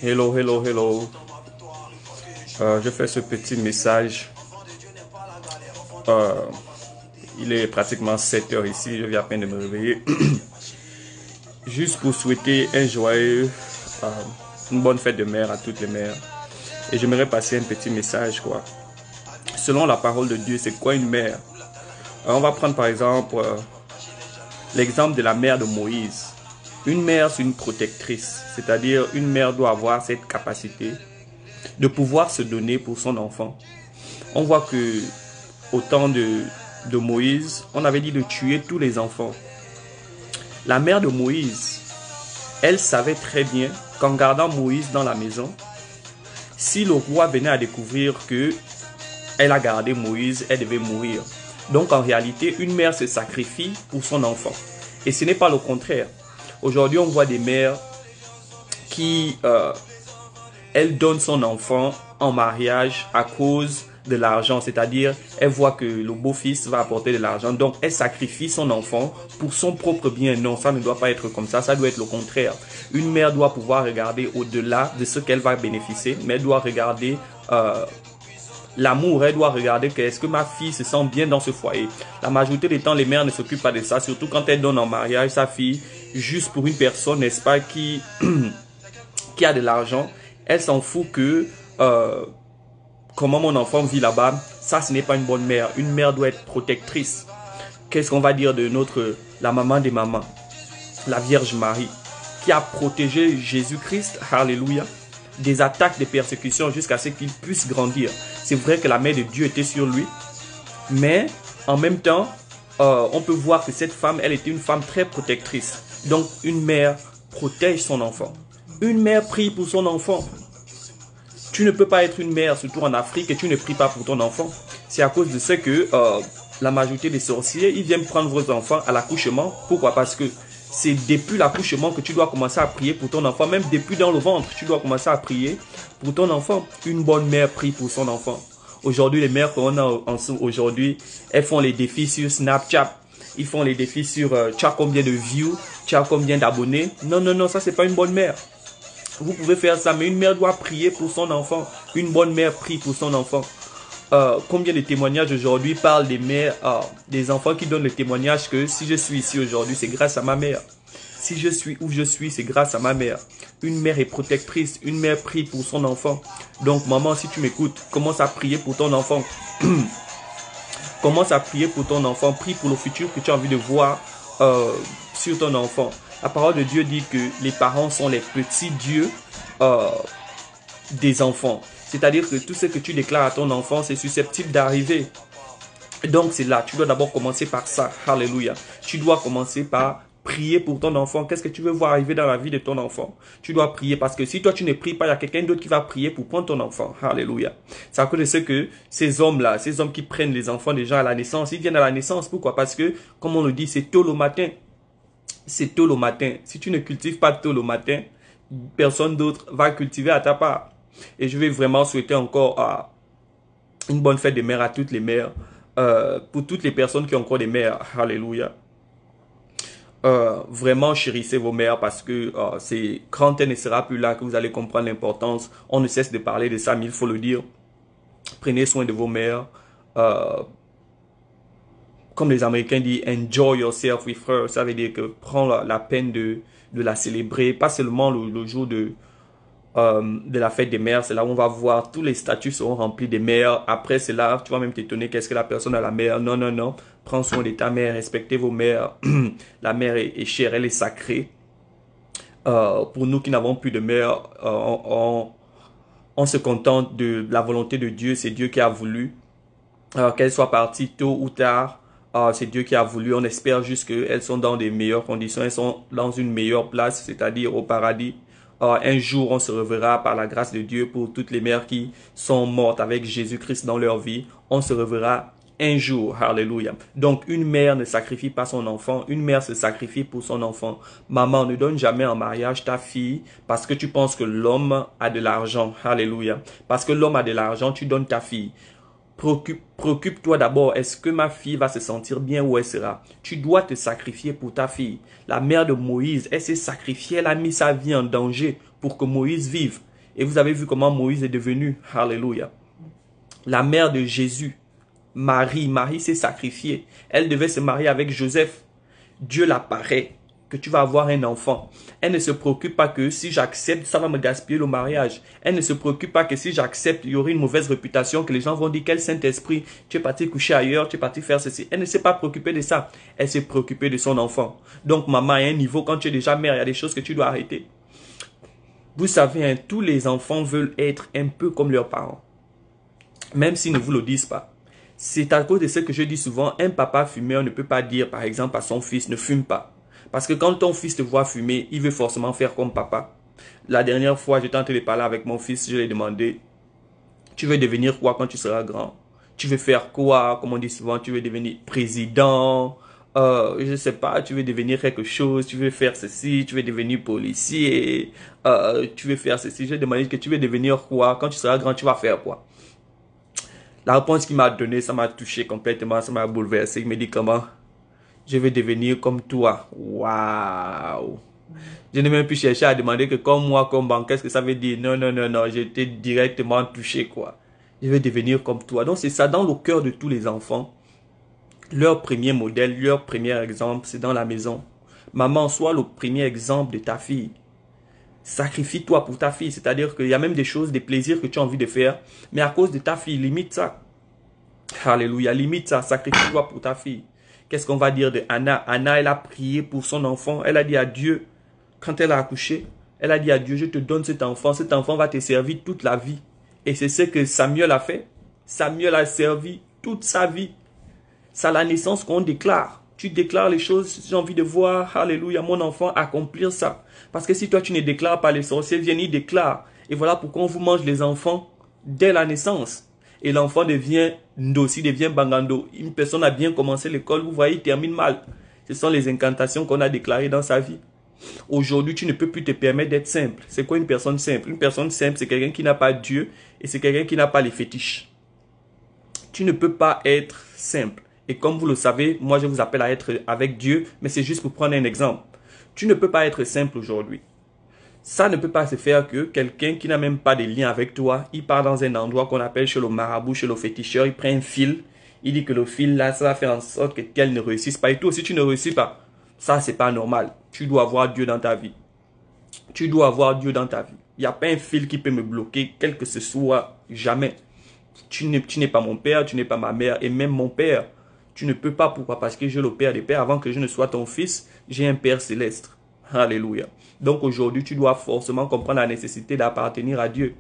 Hello, hello, hello. Je fais ce petit message. Il est pratiquement 7 heures ici. Je viens à peine de me réveiller. Juste pour souhaiter un joyeux, une bonne fête de mère à toutes les mères. Et j'aimerais passer un petit message, quoi. Selon la parole de Dieu, c'est quoi une mère? On va prendre par exemple l'exemple de la mère de Moïse. Une mère, c'est une protectrice. C'est-à-dire, une mère doit avoir cette capacité de pouvoir se donner pour son enfant. On voit que au temps de Moïse, on avait dit de tuer tous les enfants. La mère de Moïse, elle savait très bien qu'en gardant Moïse dans la maison, si le roi venait à découvrir que elle a gardé Moïse, elle devait mourir. Donc en réalité, une mère se sacrifie pour son enfant. Et ce n'est pas le contraire. Aujourd'hui, on voit des mères qui, elle donne son enfant en mariage à cause de l'argent. C'est-à-dire, elle voit que le beau-fils va apporter de l'argent. Donc, elle sacrifie son enfant pour son propre bien. Non, ça ne doit pas être comme ça. Ça doit être le contraire. Une mère doit pouvoir regarder au-delà de ce qu'elle va bénéficier. Mais elle doit regarder l'amour. Elle doit regarder que est-ce que ma fille se sent bien dans ce foyer. La majorité des temps, les mères ne s'occupent pas de ça. Surtout quand elles donnent en mariage sa fille juste pour une personne, n'est-ce pas, qui a de l'argent. Elle s'en fout que comment mon enfant vit là-bas. Ça, ce n'est pas une bonne mère. Une mère doit être protectrice. Qu'est-ce qu'on va dire de la maman des mamans, la Vierge Marie, qui a protégé Jésus-Christ, alléluia, des attaques, des persécutions jusqu'à ce qu'il puisse grandir. C'est vrai que la main de Dieu était sur lui, mais en même temps, on peut voir que cette femme, elle était une femme très protectrice. Donc, une mère protège son enfant. Une mère prie pour son enfant. Tu ne peux pas être une mère, surtout en Afrique, et tu ne pries pas pour ton enfant. C'est à cause de ce que la majorité des sorciers, ils viennent prendre vos enfants à l'accouchement. Pourquoi? Parce que c'est depuis l'accouchement que tu dois commencer à prier pour ton enfant. Même depuis dans le ventre, tu dois commencer à prier pour ton enfant. Une bonne mère prie pour son enfant. Aujourd'hui, les mères qu'on a aujourd'hui, elles font les défis sur Snapchat. Ils font les défis sur tu as combien de views, tu as combien d'abonnés. Non, non, non, ça c'est pas une bonne mère. Vous pouvez faire ça, mais une mère doit prier pour son enfant. Une bonne mère prie pour son enfant. Combien de témoignages aujourd'hui parlent des mères, des enfants qui donnent le témoignage que si je suis ici aujourd'hui, c'est grâce à ma mère. Si je suis où je suis, c'est grâce à ma mère. Une mère est protectrice, une mère prie pour son enfant. Donc maman, si tu m'écoutes, commence à prier pour ton enfant. Commence à prier pour ton enfant. Prie pour le futur que tu as envie de voir sur ton enfant. La parole de Dieu dit que les parents sont les petits dieux des enfants. C'est-à-dire que tout ce que tu déclares à ton enfant, c'est susceptible d'arriver. Donc c'est là, tu dois d'abord commencer par ça. Alléluia. Tu dois commencer par prier pour ton enfant. Qu'est-ce que tu veux voir arriver dans la vie de ton enfant? Tu dois prier parce que si toi tu ne pries pas, il y a quelqu'un d'autre qui va prier pour prendre ton enfant. Alléluia. C'est à cause de ce que ces hommes-là, ces hommes qui prennent les enfants déjà à la naissance, ils viennent à la naissance. Pourquoi? Parce que, comme on le dit, c'est tôt le matin. C'est tôt le matin. Si tu ne cultives pas tôt le matin, personne d'autre va cultiver à ta part. Et je vais vraiment souhaiter encore une bonne fête des mères à toutes les mères. Pour toutes les personnes qui ont encore des mères. Alléluia. Vraiment chérissez vos mères parce que c'est quand elle ne sera plus là que vous allez comprendre l'importance. On ne cesse de parler de ça, mais il faut le dire. Prenez soin de vos mères. Comme les Américains disent, enjoy yourself with her. Ça veut dire que prends la peine de la célébrer. Pas seulement le jour de la fête des mères. C'est là où on va voir tous les statuts seront remplis des mères. Après, c'est là, tu vas même t'étonner qu'est-ce que la personne a la mère. Non, non, non. Prends soin de ta mère. Respectez vos mères. La mère est chère, elle est sacrée. Pour nous qui n'avons plus de mère, on se contente de la volonté de Dieu. C'est Dieu qui a voulu qu'elle soit partie tôt ou tard. C'est Dieu qui a voulu. On espère juste qu'elles sont dans des meilleures conditions. Elles sont dans une meilleure place, c'est-à-dire au paradis. Un jour, on se reverra par la grâce de Dieu pour toutes les mères qui sont mortes avec Jésus-Christ dans leur vie. On se reverra un jour. Alléluia. Donc, une mère ne sacrifie pas son enfant. Une mère se sacrifie pour son enfant. Maman, ne donne jamais en mariage ta fille parce que tu penses que l'homme a de l'argent. Alléluia. Parce que l'homme a de l'argent, tu donnes ta fille. Préoccupe-toi d'abord, est-ce que ma fille va se sentir bien où elle sera? Tu dois te sacrifier pour ta fille. La mère de Moïse, elle s'est sacrifiée, elle a mis sa vie en danger pour que Moïse vive. Et vous avez vu comment Moïse est devenu. Alléluia. La mère de Jésus, Marie s'est sacrifiée. Elle devait se marier avec Joseph. Dieu l'apparaît, que tu vas avoir un enfant. Elle ne se préoccupe pas que si j'accepte, ça va me gaspiller le mariage. Elle ne se préoccupe pas que si j'accepte, il y aura une mauvaise réputation, que les gens vont dire quel Saint-Esprit, tu es parti coucher ailleurs, tu es parti faire ceci. Elle ne s'est pas préoccupée de ça. Elle s'est préoccupée de son enfant. Donc maman, à un niveau, quand tu es déjà mère, il y a des choses que tu dois arrêter. Vous savez, hein, tous les enfants veulent être un peu comme leurs parents. Même s'ils ne vous le disent pas. C'est à cause de ce que je dis souvent, un papa fumeur ne peut pas dire par exemple à son fils ne fume pas. Parce que quand ton fils te voit fumer, il veut forcément faire comme papa. La dernière fois, j'étais en train de parler avec mon fils, je lui ai demandé, tu veux devenir quoi quand tu seras grand? Tu veux faire quoi? Comme on dit souvent, tu veux devenir président, je sais pas, tu veux devenir quelque chose, tu veux faire ceci, tu veux devenir policier, tu veux faire ceci. Je lui ai demandé que tu veux devenir quoi? Quand tu seras grand, tu vas faire quoi? La réponse qu'il m'a donnée, ça m'a touché complètement, ça m'a bouleversé. Il me dit comment? Je vais devenir comme toi. Waouh! Je n'ai même plus cherché à demander que comme moi, comme banque, qu'est-ce que ça veut dire? Non, non, non, non, j'ai été directement touché, quoi. Je vais devenir comme toi. Donc c'est ça, dans le cœur de tous les enfants. Leur premier modèle, leur premier exemple, c'est dans la maison. Maman, sois le premier exemple de ta fille. Sacrifie-toi pour ta fille. C'est-à-dire qu'il y a même des choses, des plaisirs que tu as envie de faire. Mais à cause de ta fille, limite ça. Alléluia, limite ça. Sacrifie-toi pour ta fille. Qu'est-ce qu'on va dire de Anna? Anna, elle a prié pour son enfant. Elle a dit à Dieu, quand elle a accouché, elle a dit à Dieu, je te donne cet enfant. Cet enfant va te servir toute la vie. Et c'est ce que Samuel a fait. Samuel a servi toute sa vie. C'est à la naissance qu'on déclare. Tu déclares les choses, j'ai envie de voir, alléluia, mon enfant accomplir ça. Parce que si toi tu ne déclares pas, les sorciers viennent, ils déclarent. Et voilà pourquoi on vous mange les enfants dès la naissance. Et l'enfant devient Ndossi, devient Bangando. Une personne a bien commencé l'école, vous voyez, il termine mal. Ce sont les incantations qu'on a déclarées dans sa vie. Aujourd'hui, tu ne peux plus te permettre d'être simple. C'est quoi une personne simple? Une personne simple, c'est quelqu'un qui n'a pas Dieu et c'est quelqu'un qui n'a pas les fétiches. Tu ne peux pas être simple. Et comme vous le savez, moi je vous appelle à être avec Dieu, mais c'est juste pour prendre un exemple. Tu ne peux pas être simple aujourd'hui. Ça ne peut pas se faire que quelqu'un qui n'a même pas de lien avec toi, il part dans un endroit qu'on appelle chez le marabout, chez le féticheur, il prend un fil, il dit que le fil là, ça va faire en sorte que qu'elle ne réussisse pas. Et toi aussi tu ne réussis pas. Ça c'est pas normal. Tu dois avoir Dieu dans ta vie. Tu dois avoir Dieu dans ta vie. Il n'y a pas un fil qui peut me bloquer, quel que ce soit, jamais. Tu n'es pas mon père, tu n'es pas ma mère, et même mon père. Tu ne peux pas, pourquoi? Parce que j'ai le Père des Pères. Avant que je ne sois ton fils, j'ai un Père céleste. Alléluia. Donc aujourd'hui, tu dois forcément comprendre la nécessité d'appartenir à Dieu.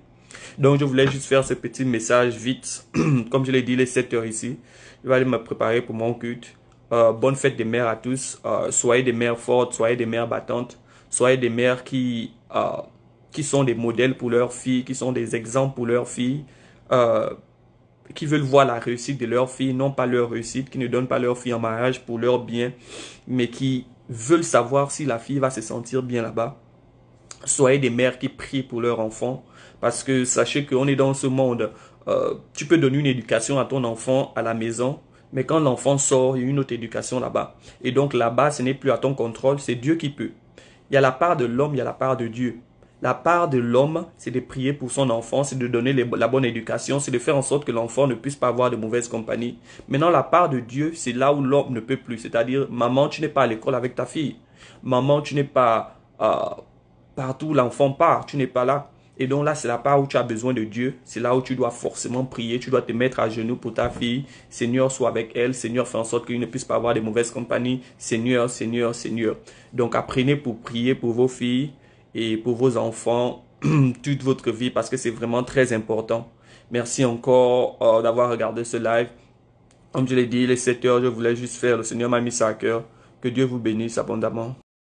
Donc je voulais juste faire ce petit message vite. Comme je l'ai dit, les 7 heures ici. Je vais aller me préparer pour mon culte. Bonne fête des mères à tous. Soyez des mères fortes, soyez des mères battantes. Soyez des mères qui sont des modèles pour leurs filles, qui sont des exemples pour leurs filles. Qui veulent voir la réussite de leur fille, non pas leur réussite, qui ne donnent pas leur fille en mariage pour leur bien, mais qui veulent savoir si la fille va se sentir bien là-bas. Soyez des mères qui prient pour leur enfant, parce que sachez qu'on est dans ce monde. Tu peux donner une éducation à ton enfant à la maison, mais quand l'enfant sort, il y a une autre éducation là-bas. Et donc là-bas, ce n'est plus à ton contrôle, c'est Dieu qui peut. Il y a la part de l'homme, il y a la part de Dieu. La part de l'homme, c'est de prier pour son enfant, c'est de donner la bonne éducation, c'est de faire en sorte que l'enfant ne puisse pas avoir de mauvaise compagnie. Maintenant, la part de Dieu, c'est là où l'homme ne peut plus. C'est-à-dire, maman, tu n'es pas à l'école avec ta fille. Maman, tu n'es pas partout où l'enfant part, tu n'es pas là. Et donc là, c'est la part où tu as besoin de Dieu. C'est là où tu dois forcément prier. Tu dois te mettre à genoux pour ta fille. Seigneur, sois avec elle. Seigneur, fais en sorte qu'il ne puisse pas avoir de mauvaise compagnie. Seigneur, Seigneur, Seigneur. Donc apprenez pour prier pour vos filles et pour vos enfants toute votre vie parce que c'est vraiment très important. Merci encore d'avoir regardé ce live. Comme je l'ai dit, les 7 heures, je voulais juste faire. Le Seigneur m'a mis ça à cœur. Que Dieu vous bénisse abondamment.